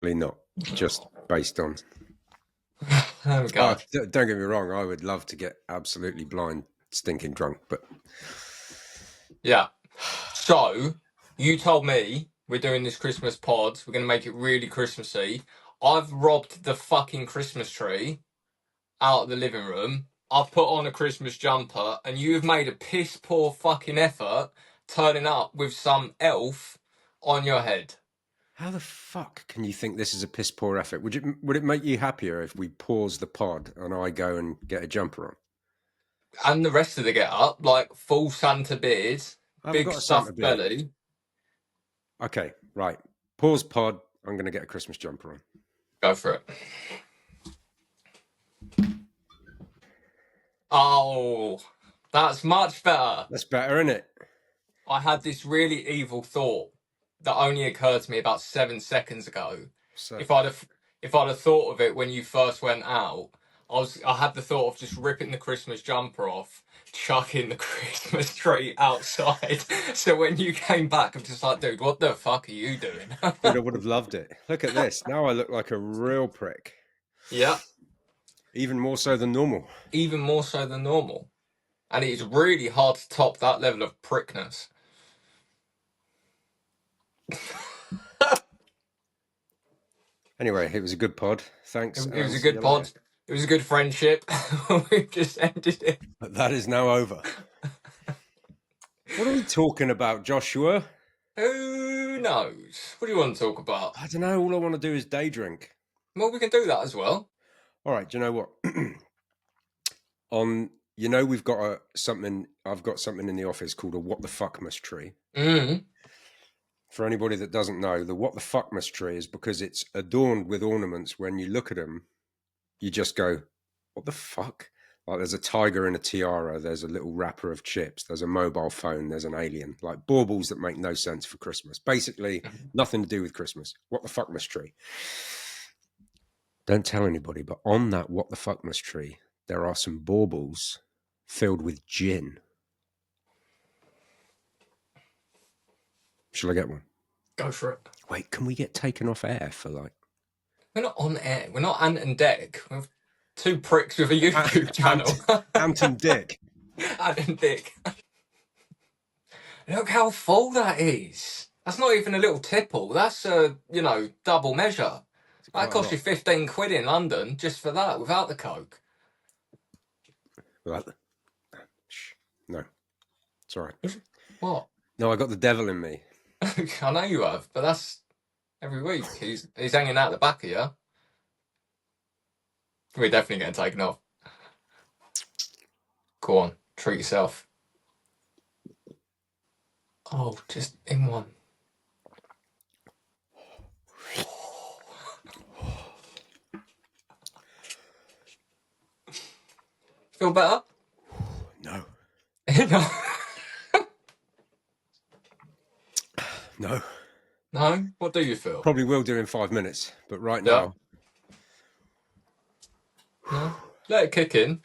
not just based on. Oh God. Don't get me wrong. I would love to get absolutely blind, stinking drunk, but Yeah. So you told me we're doing this Christmas pod. We're gonna make it really Christmassy. I've robbed the fucking Christmas tree out of the living room. I've put on a Christmas jumper, and you've made a piss poor fucking effort turning up with some elf on your head. how the fuck can you think this is a piss poor effort? Would it make you happier if we pause the pod and I go and get a jumper on? And the rest of the get up, like full Santa beard, I haven't big got a Santa stuffed beard. belly. Okay, right. Pause pod. I'm going to get a Christmas jumper on. Go for it. Oh, that's much better. That's better, isn't it? I had this really evil thought that only occurred to me about 7 seconds ago. So, If I'd have thought of it when you first went out, I had the thought of just ripping the Christmas jumper off, chucking the Christmas tree outside. So when you came back, I'm just like, dude, what the fuck are you doing? dude, I would have loved it. Look at this. Now I look like a real prick. Yeah, Even more so than normal. even more so than normal. And it's really hard to top that level of prickness. Anyway, it was a good pod. Thanks. It was a See you good later. pod. It was a good friendship. We've just ended it. But that is now over. What are we talking about, Joshua? Who knows? What do you want to talk about? I don't know. All I want to do is day drink. Well, we can do that as well. All right. Do you know what? We've got something. I've got something in the office called a what the fuckmas tree. Mm. For anybody that doesn't know, the what the fuckmas tree is because it's adorned with ornaments. When you look at them, you just go, what the fuck? Like there's a tiger in a tiara, there's a little wrapper of chips, there's a mobile phone, there's an alien, like baubles that make no sense for Christmas. Basically, nothing to do with Christmas. What the fuckmas tree? Don't tell anybody, but on that what the fuckmas tree, there are some baubles filled with gin. Shall I get one? Go for it. Wait, can we get taken off air for like... We're not on air. We're not Ant and Dec. We're two pricks with a YouTube channel. Ant and Dick. Ant and Dick. Look how full that is. That's not even a little tipple. That's a, double measure. That cost you 15 quid in London just for that, without the Coke. No, it's all right. What? No, I got the devil in me. I know you have, but that's every week. He's hanging out the back of you. We're definitely getting taken off. Go on, treat yourself. Oh, just in one. Feel better? No. No. No. No? What do you feel? Probably will do in 5 minutes, but right Yeah. now... No? Let it kick in.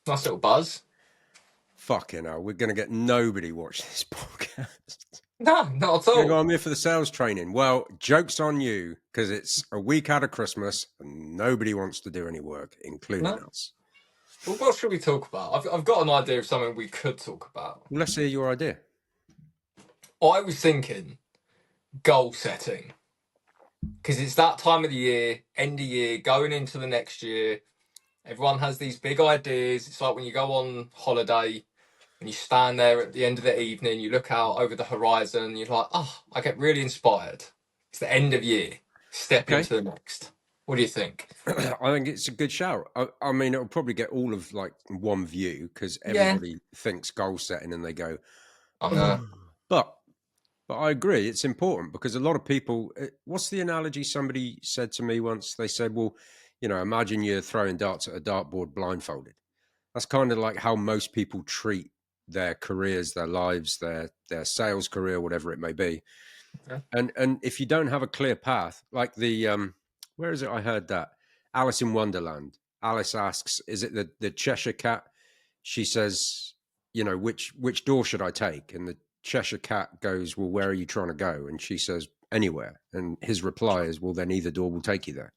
Nice little buzz. Fucking hell, we're going to get nobody watch this podcast. No, not at all. I'm here for the sales training. Well, joke's on you, because it's a week out of Christmas and nobody wants to do any work, including us. Well, what should we talk about? I've got an idea of something we could talk about. Well, let's hear your idea. I was thinking goal setting. Because it's that time of the year, end of year, going into the next year. Everyone has these big ideas. It's like when you go on holiday and you stand there at the end of the evening, you look out over the horizon, you're like, oh, I get really inspired. It's the end of year. Step into the next. What do you think? I think it's a good shout. I mean, it'll probably get all of like one view because everybody thinks goal setting and they go, but I agree. It's important because a lot of people, what's the analogy somebody said to me once? They said, well, imagine you're throwing darts at a dartboard blindfolded. That's kind of like how most people treat their careers, their lives, their sales career, whatever it may be. Okay. And if you don't have a clear path, like the, where is it? I heard that Alice in Wonderland. Alice asks, is it the Cheshire Cat? She says, which door should I take? And the Cheshire Cat goes, well, where are you trying to go? And she says, anywhere. And his reply is, well, then either door will take you there.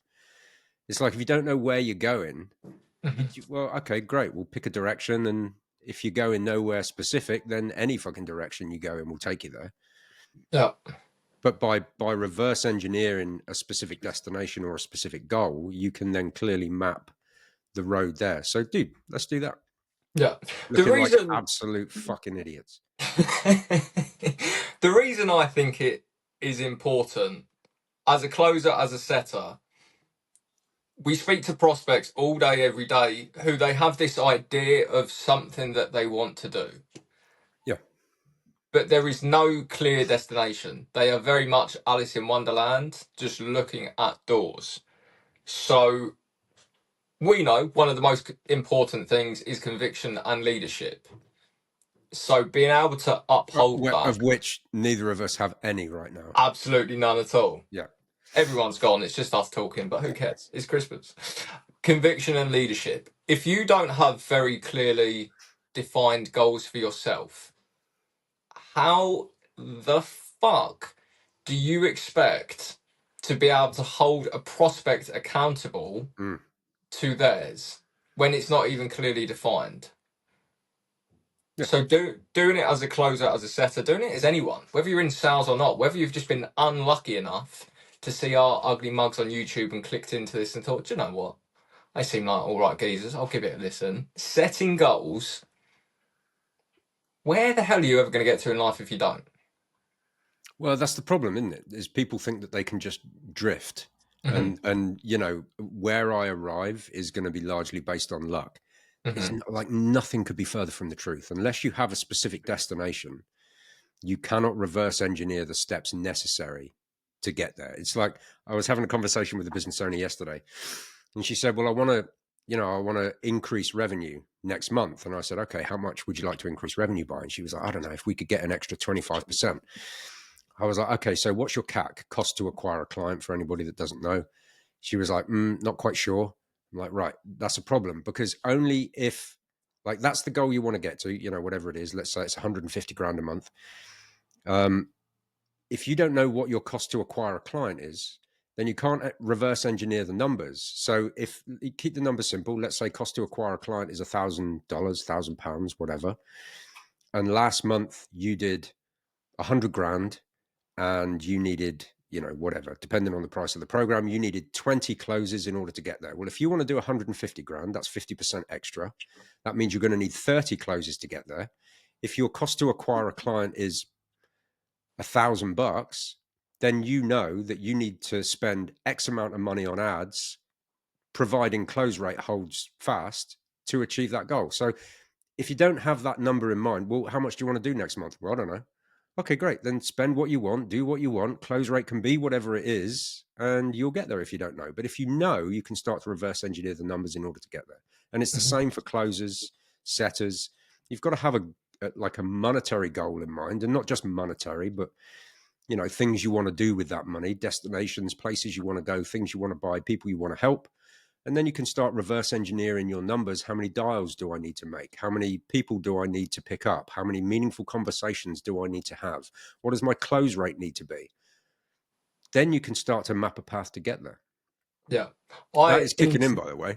It's like, if you don't know where you're going, well, okay, great. We'll pick a direction. And if you go in nowhere specific, then any fucking direction you go in will take you there. Yeah. But by reverse engineering a specific destination or a specific goal, you can then clearly map the road there. So, dude, let's do that. Yeah. Looking the reason, like absolute fucking idiots. The reason I think it is important as a closer, as a setter, we speak to prospects all day, every day, who they have this idea of something that they want to do. Yeah. But there is no clear destination. They are very much Alice in Wonderland, just looking at doors. So we know one of the most important things is conviction and leadership. So being able to uphold that. Of which neither of us have any right now. Absolutely none at all. Yeah. Everyone's gone. It's just us talking, but who cares? It's Christmas. Conviction and leadership. If you don't have very clearly defined goals for yourself, how the fuck do you expect to be able to hold a prospect accountable to theirs when it's not even clearly defined? Yeah. So doing it as a closer, as a setter, doing it as anyone, whether you're in sales or not, whether you've just been unlucky enough to see our ugly mugs on YouTube and clicked into this and thought, do you know what? They seem like all right geezers. I'll give it a listen. Setting goals. Where the hell are you ever going to get to in life if you don't? Well, that's the problem, isn't it? Is people think that they can just drift. And you know, where I arrive is going to be largely based on luck. It's like nothing could be further from the truth. Unless you have a specific destination, you cannot reverse engineer the steps necessary to get there. It's like, I was having a conversation with a business owner yesterday, and she said, well, I want to increase revenue next month. And I said, okay, how much would you like to increase revenue by? And she was like, I don't know, if we could get an extra 25%. I was like, okay, so what's your CAC, cost to acquire a client, for anybody that doesn't know? She was like, not quite sure. I'm like, right, that's a problem, because only if, like, that's the goal you want to get to, you know, whatever it is, let's say it's 150 grand a month. If you don't know what your cost to acquire a client is, then you can't reverse engineer the numbers. So if you keep the numbers simple, let's say cost to acquire a client is $1,000, £1,000, whatever. And last month you did 100 grand and you needed, you know, whatever, depending on the price of the program, you needed 20 closes in order to get there. Well, if you want to do 150 grand, that's 50% extra. That means you're going to need 30 closes to get there. If your cost to acquire a client is $1,000, then you know that you need to spend X amount of money on ads, providing close rate holds fast to achieve that goal. So if you don't have that number in mind, well, how much do you want to do next month? Well, I don't know. Okay, great. Then spend what you want, do what you want. Close rate can be whatever it is, and you'll get there if you don't know. But if you know, you can start to reverse engineer the numbers in order to get there. And it's the same for closers, setters. You've got to have a monetary goal in mind, and not just monetary, but, you know, things you want to do with that money, destinations, places you want to go, things you want to buy, people you want to help. And then you can start reverse engineering your numbers. How many dials do I need to make? How many people do I need to pick up? How many meaningful conversations do I need to have? What does my close rate need to be? Then you can start to map a path to get there. Yeah. That is kicking in, by the way.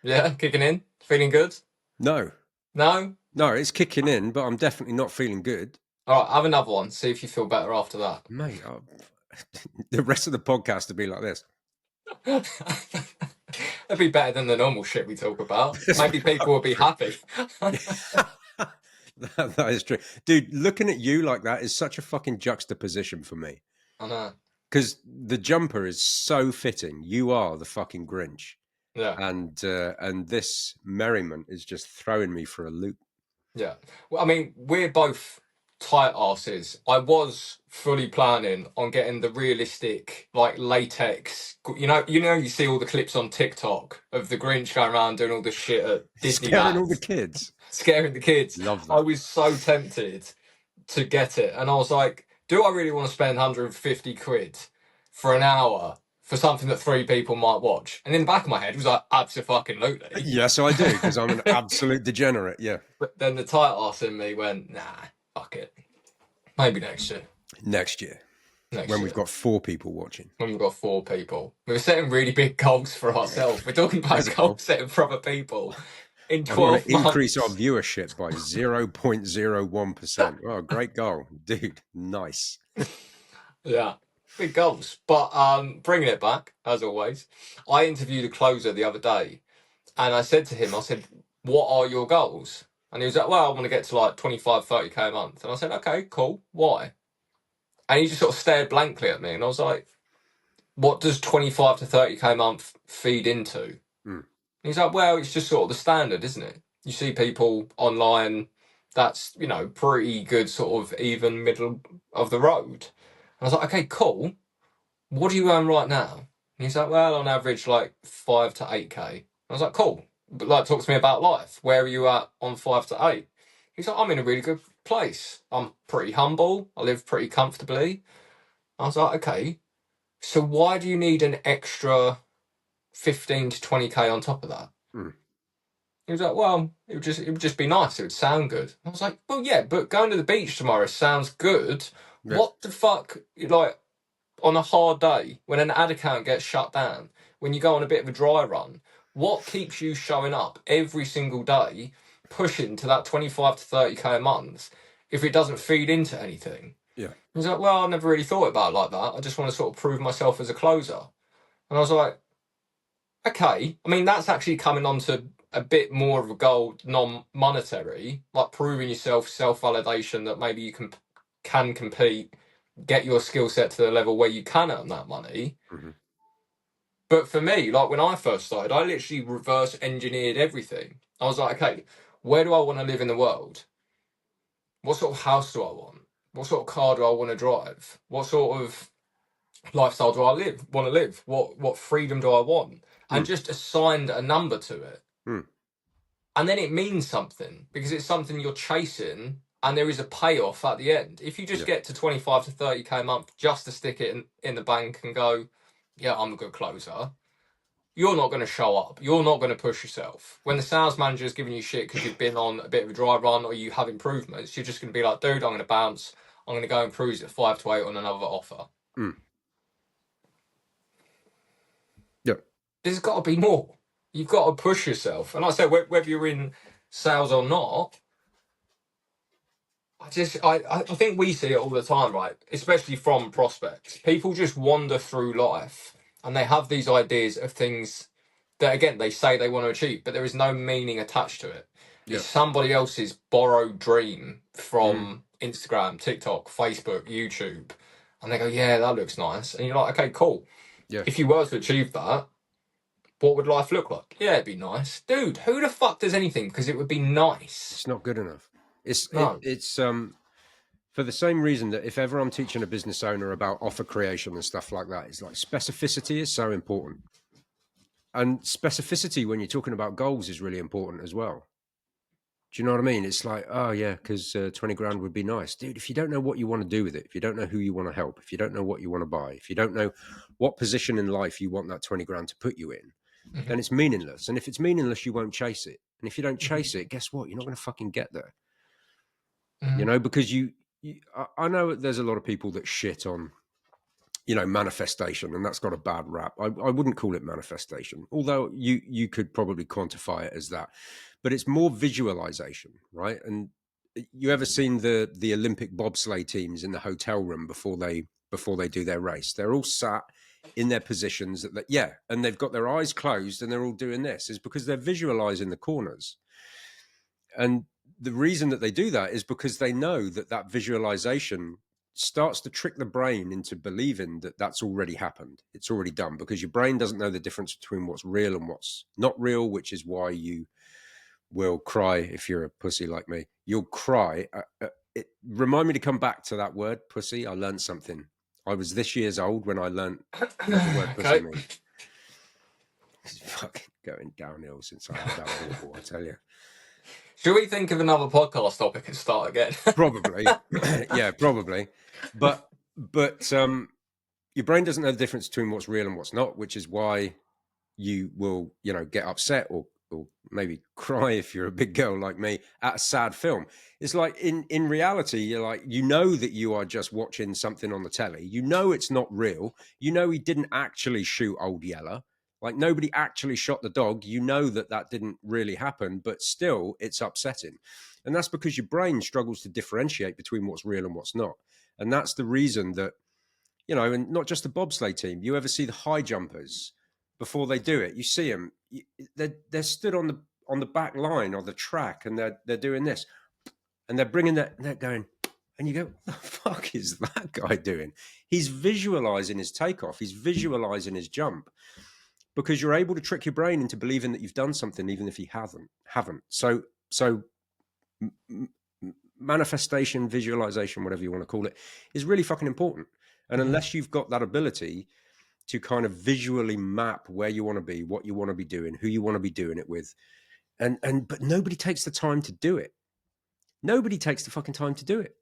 Yeah, kicking in. Feeling good? No. No? No, it's kicking in, but I'm definitely not feeling good. All right, have another one. See if you feel better after that. Mate, the rest of the podcast will be like this. It'd be better than the normal shit we talk about. Maybe people will be happy. That is true. Dude, looking at you like that is such a fucking juxtaposition for me. I know. Because the jumper is so fitting. You are the fucking Grinch. Yeah. And this merriment is just throwing me for a loop. Yeah. Well, I mean, we're both tight asses. I was fully planning on getting the realistic, like, latex. You see all the clips on TikTok of the Grinch going around doing all the shit at Disney. Scaring all the kids. Scaring the kids. Love that. I was so tempted to get it. And I was like, do I really want to spend 150 quid for an hour for something that 3 people might watch? And in the back of my head was like, absolutely. Yes, I do, because I'm an absolute degenerate, yeah. But then the tight ass in me went, nah, fuck it. Maybe next year. Next year. when we've got 4 people watching. When we've got 4 people. We're setting really big goals for ourselves. We're talking about goal setting for other people in 12 months. Increase our viewership by 0.01%. Oh, great goal. Dude, nice. Yeah, big goals. But bringing it back, as always, I interviewed a closer the other day, and I said to him, what are your goals? And he was like, well, I want to get to like 25, 30k a month. And I said, okay, cool. Why? And he just sort of stared blankly at me, and I was like, what does 25 to 30k a month feed into? And he's like, well, it's just sort of the standard, isn't it? You see people online, that's, pretty good sort of even middle of the road. And I was like, okay, cool. What do you earn right now? And he's like, well, on average, like 5 to 8k. I was like, cool. But like, talk to me about life. Where are you at on 5 to 8? He's like, I'm in a really good place. I'm pretty humble. I live pretty comfortably. I was like, okay. So why do you need an extra 15 to 20k on top of that? He was like, well, it would just be nice. It would sound good. I was like, well, yeah, but going to the beach tomorrow sounds good. Yeah. What the fuck, like, on a hard day, when an ad account gets shut down, when you go on a bit of a dry run, what keeps you showing up every single day, pushing to that 25 to 30k a month, if it doesn't feed into anything? Yeah. He was like, well, I never really thought about it like that. I just want to sort of prove myself as a closer. And I was like, okay. I mean, that's actually coming on to a bit more of a goal, non-monetary, like proving yourself, self-validation that maybe you can compete, get your skill set to the level where you can earn that money. But for me, like when I first started, I literally reverse engineered everything. I was like, okay, where do I want to live in the world? What sort of house do I want? What sort of car do I want to drive? What sort of lifestyle do I want to live? What freedom do I want? And just assigned a number to it. And then it means something because it's something you're chasing and there is a payoff at the end. If you just get to 25 to 30k a month just to stick it in the bank and go, yeah, I'm a good closer, you're not going to show up. You're not going to push yourself. When the sales manager is giving you shit because you've been on a bit of a dry run or you have improvements, you're just going to be like, dude, I'm going to bounce. I'm going to go and cruise at 5 to 8 on another offer. Yeah. There's got to be more. You've got to push yourself. And like I said, whether you're in sales or not, I think we see it all the time, right? Especially from prospects. People just wander through life and they have these ideas of things that, again, they say they want to achieve, but there is no meaning attached to it. Yeah. It's somebody else's borrowed dream from Instagram, TikTok, Facebook, YouTube. And they go, yeah, that looks nice. And you're like, okay, cool. Yeah. If you were to achieve that, what would life look like? Yeah, it'd be nice. Dude, who the fuck does anything because it would be nice? It's not good enough. It's for the same reason that if ever I'm teaching a business owner about offer creation and stuff like that, it's like specificity is so important. And specificity when you're talking about goals is really important as well. Do you know what I mean? It's like, oh yeah, because 20 grand would be nice. Dude, if you don't know what you want to do with it, if you don't know who you want to help, if you don't know what you want to buy, if you don't know what position in life you want that 20 grand to put you in, then it's meaningless. And if it's meaningless, you won't chase it. And if you don't chase it, guess what? You're not going to fucking get there. You know, because I know there's a lot of people that shit on, manifestation, and that's got a bad rap. I wouldn't call it manifestation, although you could probably quantify it as that. But it's more visualization, right? And you ever seen the Olympic bobsleigh teams in the hotel room before they do their race? They're all sat in their positions and they've got their eyes closed and they're all doing this is because they're visualizing the corners. And the reason that they do that is because they know that visualization starts to trick the brain into believing that that's already happened. It's already done, because your brain doesn't know the difference between what's real and what's not real, which is why you will cry if you're a pussy like me. You'll cry. Remind me to come back to that word, pussy. I learned something. I was this years old when I learned what the word pussy means. It's fucking going downhill since I had that awful, I tell you. Should we think of another podcast topic and start again? Probably. Yeah, probably. But your brain doesn't know the difference between what's real and what's not, which is why you will, get upset or or maybe cry if you're a big girl like me at a sad film. It's like in reality, you're like, you know that you are just watching something on the telly. You know it's not real. You know he didn't actually shoot Old Yeller. Like nobody actually shot the dog. You know that that didn't really happen, but still it's upsetting. And that's because your brain struggles to differentiate between what's real and what's not. And that's the reason that, you know, and not just the bobsleigh team, you ever see the high jumpers before they do it, you see them, they're stood on the back line or the track, and they're doing this, and they're bringing that, and they're going, and you go, what the fuck is that guy doing? He's visualizing his takeoff, he's visualizing his jump, because you're able to trick your brain into believing that you've done something even if you haven't. So manifestation, visualization, whatever you want to call it, is really fucking important. And unless you've got that ability to kind of visually map where you want to be, what you want to be doing, who you want to be doing it with, but nobody takes the time to do it. Nobody takes the fucking time to do it.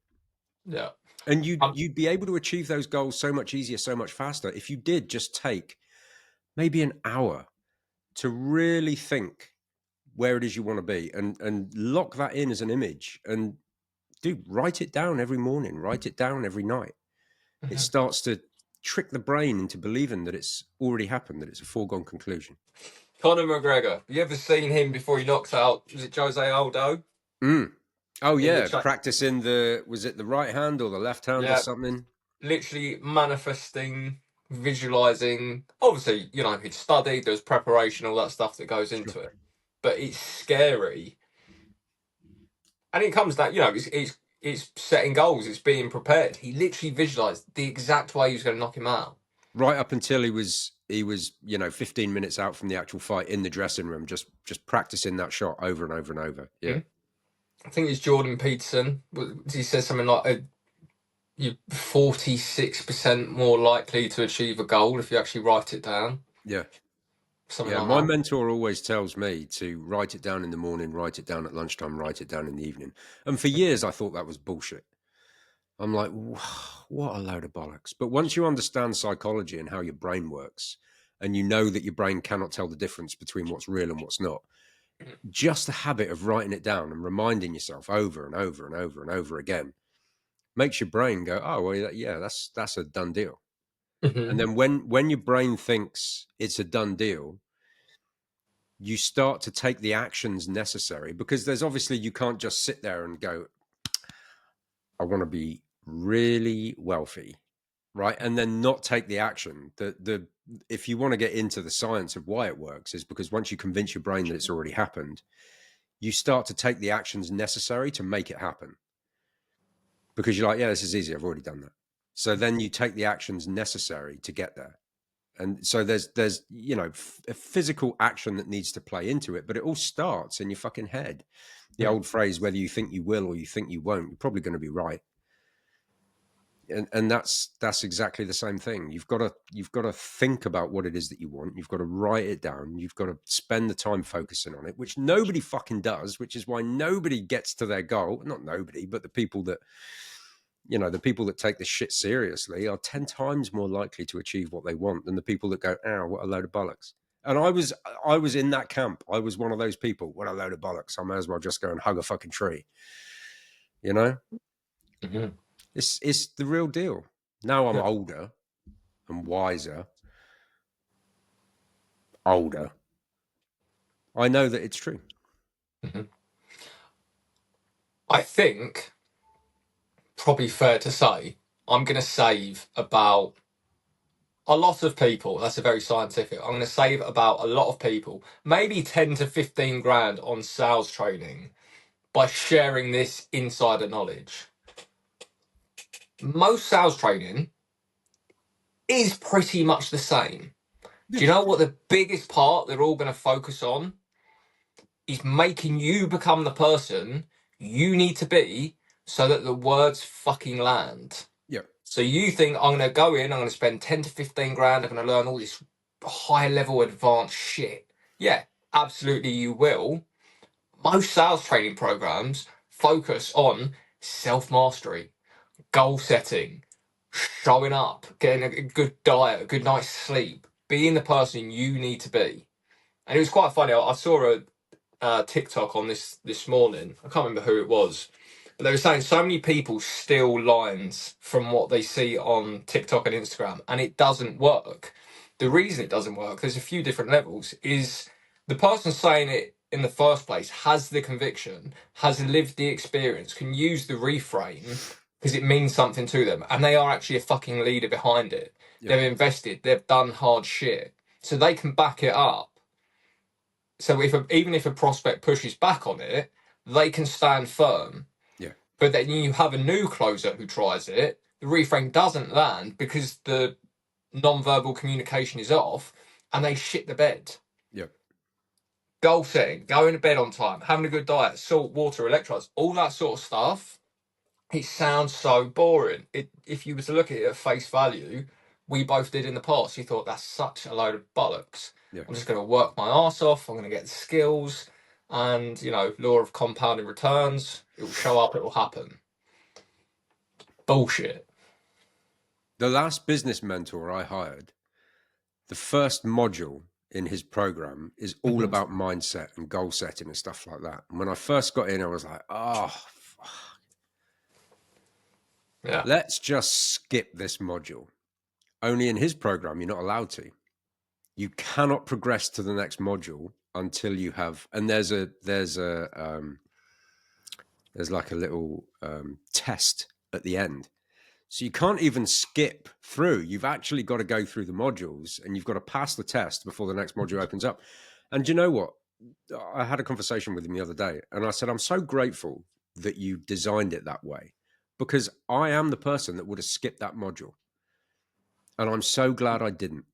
Yeah. And you'd be able to achieve those goals so much easier, so much faster if you did just take maybe an hour to really think where it is you want to be, and lock that in as an image, and write it down every morning, write it down every night. It starts to trick the brain into believing that it's already happened, that it's a foregone conclusion. Conor McGregor, have you ever seen him before he knocks out, was it Jose Aldo? Oh yeah, practicing was it the right hand or the left hand or something? Literally manifesting, visualizing. Obviously, you know, he'd studied, there's preparation, all that stuff that goes into it. But it's scary. And it comes down, you know, it's setting goals, it's being prepared. He literally visualized the exact way he was going to knock him out. Right up until he was, you know, 15 minutes out from the actual fight in the dressing room, just practicing that shot over and over and over. Yeah. I think it's Jordan Peterson. He says something like, you're 46% more likely to achieve a goal if you actually write it down. Yeah. Something like my that. mentor always tells me to write it down in the morning, write it down at lunchtime, write it down in the evening. And for years, I thought that was bullshit. I'm like, what a load of bollocks. But once you understand psychology and how your brain works, and you know that your brain cannot tell the difference between what's real and what's not, just the habit of writing it down and reminding yourself over and over and over and over again makes your brain go, oh, well, yeah, that's a done deal. And then when your brain thinks it's a done deal, you start to take the actions necessary, because there's obviously, you can't just sit there and go, I want to be really wealthy, right? And then not take the action. If you want to get into the science of why it works, is because once you convince your brain that it's already happened, you start to take the actions necessary to make it happen. Because you're like, yeah, this is easy, I've already done that. So then you take the actions necessary to get there. And so there's you know, a physical action that needs to play into it, but it all starts in your fucking head. The old phrase, whether you think you will or you think you won't, you're probably going to be right. And that's exactly the same thing. You've got to think about what it is that you want. You've got to write it down. You've got to spend the time focusing on it, which nobody fucking does, which is why nobody gets to their goal. Not nobody, but the people that, you know, the people that take this shit seriously are 10 times more likely to achieve what they want than the people that go, "Ow, what a load of bollocks." And I was in that camp. I was one of those people. What a load of bollocks. I may as well just go and hug a fucking tree. You know? It's the real deal. Now I'm older and wiser. I know that it's true. I think, probably fair to say, I'm going to save about a lot of people. That's a very scientific. I'm going to save about a lot of people, maybe 10 to 15 grand on sales training by sharing this insider knowledge. Most sales training is pretty much the same. Do you know what the biggest part they're all going to focus on is? Making you become the person you need to be so that the words fucking land. Yeah. So you think, I'm going to go in, I'm going to spend 10 to 15 grand, I'm going to learn all this high level advanced shit. Yeah, absolutely you will. Most sales training programs focus on self-mastery, goal setting, showing up, getting a good diet, a good night's sleep, being the person you need to be. And it was quite funny. I saw TikTok on this morning. I can't remember who it was, but they were saying so many people steal lines from what they see on TikTok and Instagram, and it doesn't work. The reason it doesn't work, there's a few different levels, is the person saying it in the first place has the conviction, has lived the experience, can use the reframe because it means something to them, and they are actually a fucking leader behind it. Yeah. They've invested, they've done hard shit, so they can back it up. So even if a prospect pushes back on it, they can stand firm. Yeah. But then you have a new closer who tries it, the reframe doesn't land because the non-verbal communication is off, and they shit the bed. Yeah. Goal setting, going to bed on time, having a good diet, salt, water, electrolytes, all that sort of stuff. It sounds so boring. If you were to look at it at face value, we both did in the past. You thought that's such a load of bollocks. Yeah. I'm just going to work my ass off. I'm going to get the skills, and law of compounding returns. It will show up. It will happen. Bullshit. The last business mentor I hired, the first module in his program is all about mindset and goal setting and stuff like that. And when I first got in, I was like, oh, fuck. Yeah. Let's just skip this module. Only in his program, you're not allowed to. You cannot progress to the next module until you have, and there's like a little test at the end. So you can't even skip through. You've actually got to go through the modules, and you've got to pass the test before the next module opens up. And you know what? I had a conversation with him the other day, and I said, I'm so grateful that you designed it that way, because I am the person that would have skipped that module. And I'm so glad I didn't.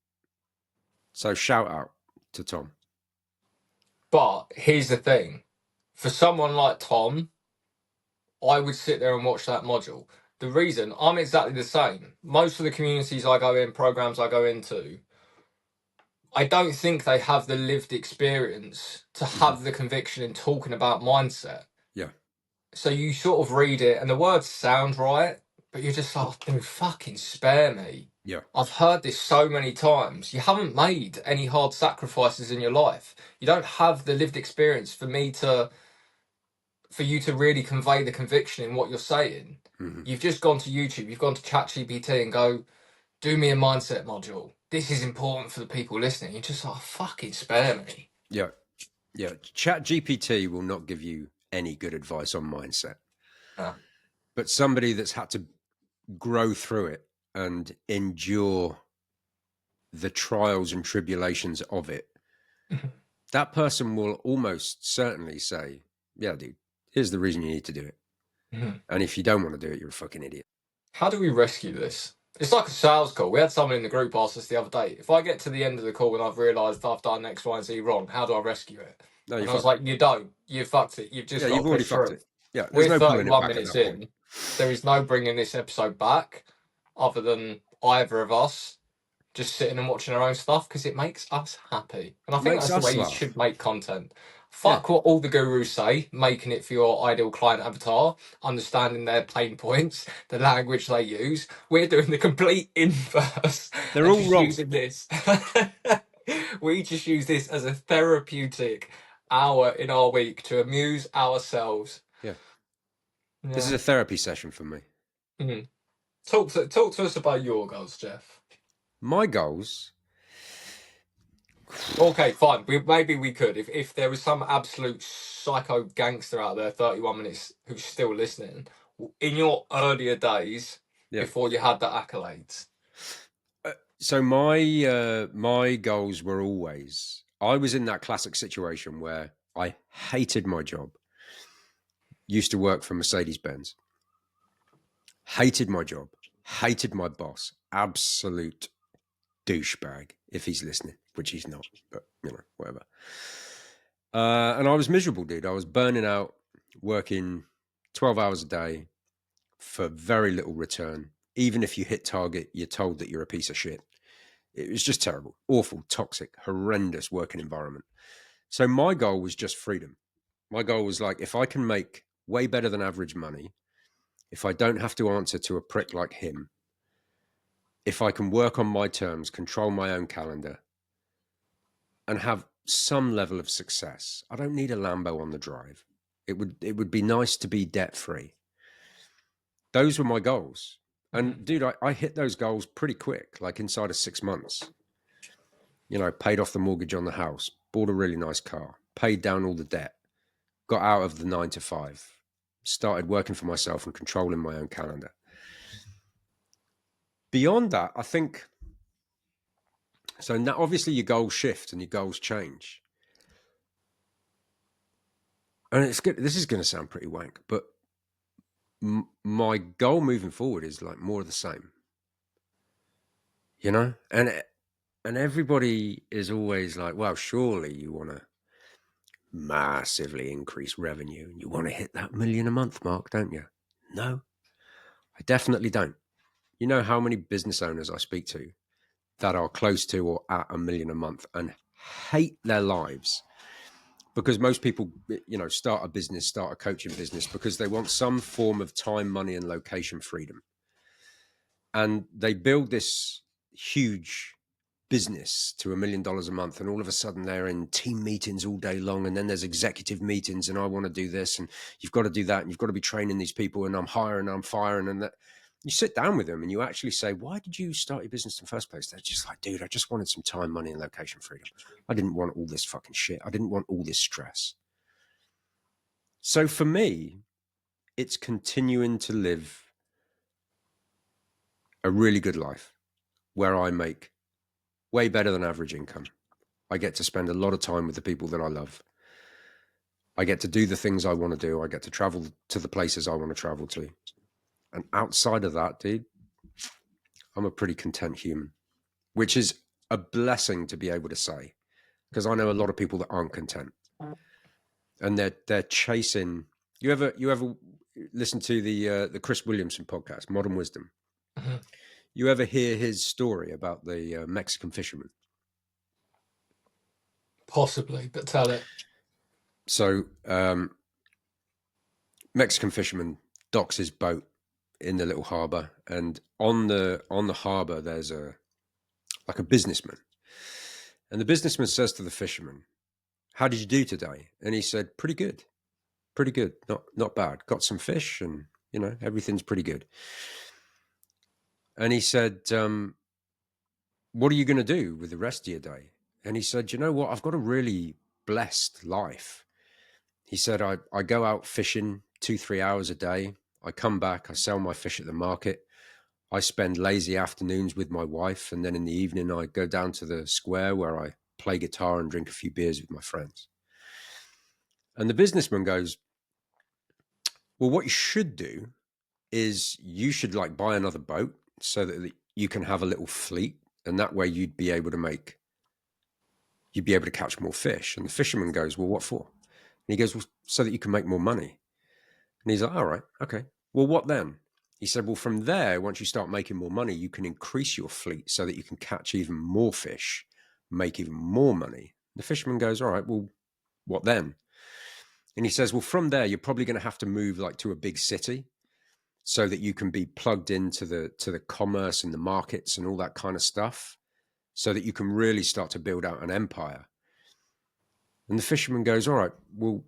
So shout out to Tom. But here's the thing. For someone like Tom, I would sit there and watch that module. The reason, I'm exactly the same. Most of the communities I go in, programs I go into, I don't think they have the lived experience to have the conviction in talking about mindset. Yeah. So you sort of read it and the words sound right, but you're just like, dude, fucking spare me. Yeah. I've heard this so many times. You haven't made any hard sacrifices in your life. You don't have the lived experience for you to really convey the conviction in what you're saying. Mm-hmm. You've just gone to YouTube, you've gone to ChatGPT and go, do me a mindset module. This is important for the people listening. You're just like, fucking spare me. Yeah. Yeah. ChatGPT will not give you any good advice on mindset. But somebody that's had to grow through it and endure the trials and tribulations of it, that person will almost certainly say, yeah, dude, here's the reason you need to do it. And if you don't want to do it, you're a fucking idiot. How do we rescue this? It's like a sales call. We had someone in the group ask us the other day, if I get to the end of the call and I've realised I've done X, Y, and Z wrong, how do I rescue it? No, and I was like, you don't. You fucked it. You've just got you've to already push fucked through. it. Yeah, we're no 31 minutes in. There is no bringing this episode back other than either of us just sitting and watching our own stuff because it makes us happy. And I think that's the way you should make content. Fuck what all the gurus say, making it for your ideal client avatar, understanding their pain points, the language they use. We're doing the complete inverse. They're all wrong. Using this. We just use this as a therapeutic hour in our week to amuse ourselves. Yeah. This is a therapy session for me. Mm-hmm. Talk to us about your goals, Jeff. My goals. Okay, fine. Maybe we could. If there was some absolute psycho gangster out there, 31 minutes, who's still listening, in your earlier days, before you had the accolades. So my goals were always, I was in that classic situation where I hated my job. Used to work for Mercedes-Benz. Hated my job. Hated my boss. Absolute douchebag, if he's listening, which he's not, but whatever. And I was miserable, dude. I was burning out, working 12 hours a day for very little return. Even if you hit target, you're told that you're a piece of shit. It was just terrible, awful, toxic, horrendous working environment. So my goal was just freedom. My goal was like, if I can make way better than average money, if I don't have to answer to a prick like him, if I can work on my terms, control my own calendar, and have some level of success. I don't need a Lambo on the drive. It would be nice to be debt free. Those were my goals. And dude, I hit those goals pretty quick, like inside of 6 months. You know, paid off the mortgage on the house, bought a really nice car, paid down all the debt, got out of the 9 to 5, started working for myself and controlling my own calendar. Beyond that, I think, so now obviously your goals shift and your goals change. And it's good. This is going to sound pretty wank, but my goal moving forward is like more of the same, you know? And everybody is always like, well, surely you want to massively increase revenue and you want to hit that $1 million a month mark, don't you? No, I definitely don't. You know how many business owners I speak to that are close to or at $1 million a month and hate their lives? Because most people, you know, start a business, start a coaching business because they want some form of time, money, and location freedom. And they build this huge business to $1 million a month, and all of a sudden they're in team meetings all day long, and then there's executive meetings, and I want to do this, and you've got to do that, and you've got to be training these people, and I'm hiring, I'm firing, and that. You sit down with them and you actually say, why did you start your business in the first place? They're just like, dude, I just wanted some time, money, and location freedom. I didn't want all this fucking shit. I didn't want all this stress. So for me, it's continuing to live a really good life where I make way better than average income. I get to spend a lot of time with the people that I love. I get to do the things I want to do. I get to travel to the places I want to travel to. And outside of that, dude, I'm a pretty content human, which is a blessing to be able to say, because I know a lot of people that aren't content, and they're chasing. You ever listen to the Chris Williamson podcast, Modern Wisdom? Mm-hmm. You ever hear his story about the Mexican fisherman? Possibly, but tell it. So, Mexican fisherman docks his boat in the little harbor, and on the harbor there's a businessman, and the businessman says to the fisherman, how did you do today? And he said, pretty good, not bad, got some fish, and you know, everything's pretty good. And he said, what are you going to do with the rest of your day? And he said, you know what, I've got a really blessed life. He said, I go out fishing 2-3 hours a day. I come back, I sell my fish at the market. I spend lazy afternoons with my wife. And then in the evening, I go down to the square where I play guitar and drink a few beers with my friends. And the businessman goes, well, what you should do is you should like buy another boat so that you can have a little fleet. And that way you'd be able to catch more fish. And the fisherman goes, well, what for? And he goes, well, so that you can make more money. And he's like, all right, okay. Well, what then? He said, well, from there, once you start making more money, you can increase your fleet so that you can catch even more fish, make even more money. The fisherman goes, all right, well, what then? And he says, well, from there, you're probably going to have to move like to a big city so that you can be plugged into the commerce and the markets and all that kind of stuff, so that you can really start to build out an empire. And the fisherman goes, all right, well,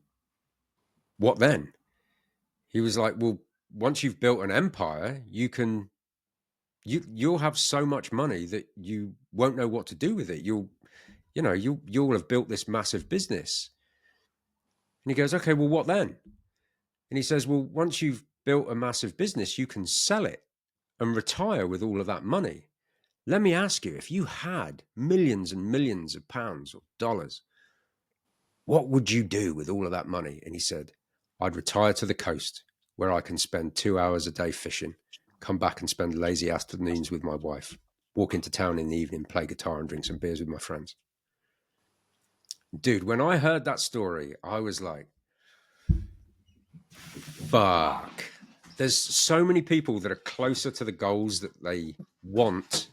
what then? He was like, well, once you've built an empire, you'll have so much money that you won't know what to do with it. You'll have built this massive business. And he goes, okay, well, what then? And he says, well, once you've built a massive business, you can sell it and retire with all of that money. Let me ask you, if you had millions and millions of pounds or dollars, what would you do with all of that money? And he said, I'd retire to the coast where I can spend 2 hours a day fishing, come back and spend lazy afternoons with my wife, walk into town in the evening, play guitar and drink some beers with my friends. Dude, when I heard that story, I was like, fuck. There's so many people that are closer to the goals that they want.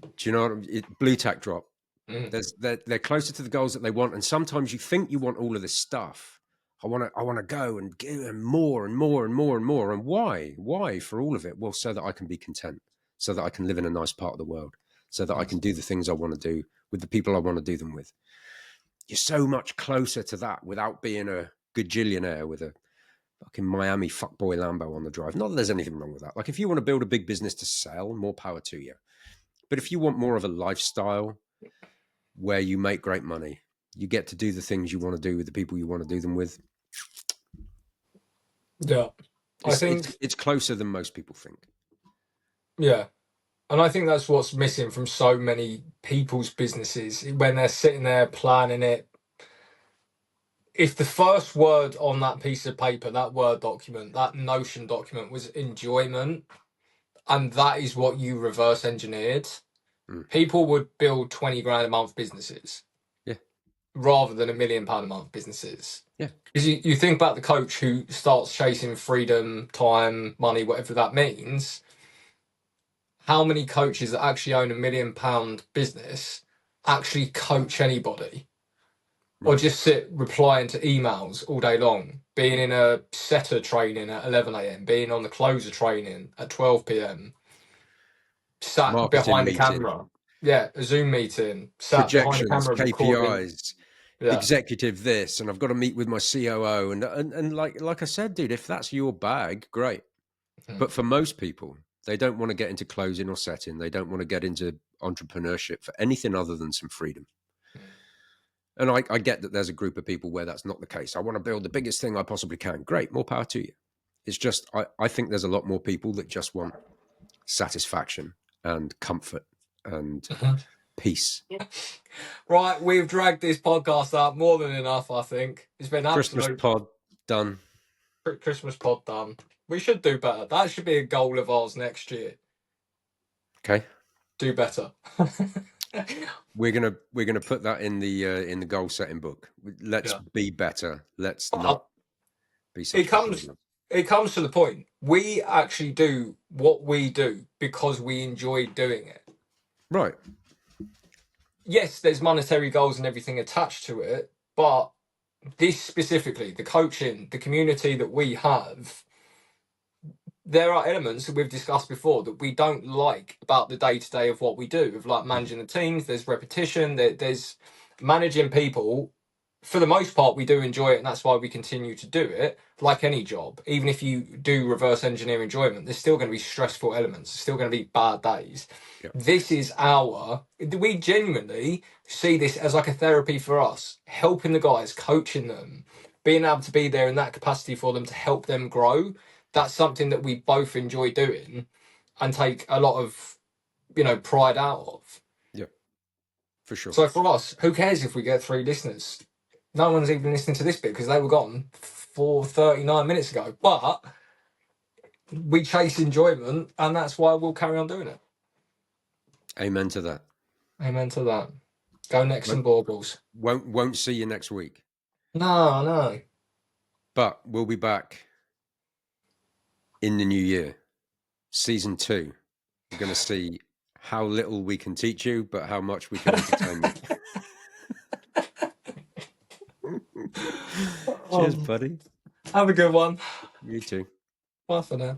Do you know what blue tack drop? They're closer to the goals that they want. And sometimes you think you want all of this stuff. I want to go and give them more and more and more and more. And why? Why for all of it? Well, so that I can be content, so that I can live in a nice part of the world, so that I can do the things I want to do with the people I want to do them with. You're so much closer to that without being a gajillionaire with a fucking Miami fuckboy Lambo on the drive. Not that there's anything wrong with that. Like, if you want to build a big business to sell, more power to you. But if you want more of a lifestyle where you make great money, you get to do the things you want to do with the people you want to do them with. Yeah. I think it's closer than most people think. Yeah. And I think that's what's missing from so many people's businesses when they're sitting there planning it. If the first word on that piece of paper, that Word document, that Notion document was enjoyment, and that is what you reverse engineered, people would build 20 grand a month businesses. Yeah. Rather than £1 million a month businesses. Yeah. Because you think about the coach who starts chasing freedom, time, money, whatever that means. How many coaches that actually own £1 million business actually coach anybody? Or just sit replying to emails all day long, being in a setter training at 11 a.m, being on the closer training at 12 p.m, sat Marketing behind meeting. the camera. Yeah, a Zoom meeting, sat projections, behind the camera, KPIs, recording. Executive this, and I've got to meet with my COO. And like I said, dude, if that's your bag, great. But for most people, they don't want to get into closing or setting. They don't want to get into entrepreneurship for anything other than some freedom. And I get that there's a group of people where that's not the case. I want to build the biggest thing I possibly can. Great, more power to you. It's just, I think there's a lot more people that just want satisfaction and comfort and peace. Right, we've dragged this podcast out more than enough, I think. It's been Christmas pod done. Christmas pod done. We should do better. That should be a goal of ours next year. Okay. Do better. We're gonna put that in the goal setting book. Let's be better. Let's not be such it comes to the point. We actually do what we do because we enjoy doing it. Right. Yes, there's monetary goals and everything attached to it, but this specifically, the coaching, the community that we have, there are elements that we've discussed before that we don't like about the day-to-day of what we do, of like managing the teams. There's repetition, there's managing people. For the most part, we do enjoy it, and that's why we continue to do it. Like any job, even if you do reverse engineer enjoyment, there's still going to be stressful elements. There's still going to be bad days. Yeah. This is we genuinely see this as like a therapy for us, helping the guys, coaching them, being able to be there in that capacity for them to help them grow. That's something that we both enjoy doing and take a lot of, pride out of. Yeah, for sure. So for us, who cares if we get 3 listeners? No one's even listening to this bit because they were gone 39 minutes ago. But we chase enjoyment, and that's why we'll carry on doing it. Amen to that. Amen to that. Go Necks and Baubles. Won't see you next week. No. But we'll be back in the new year. Season 2. We're going to see how little we can teach you, but how much we can entertain you. Cheers, buddy. Have a good one. You too. Bye for now.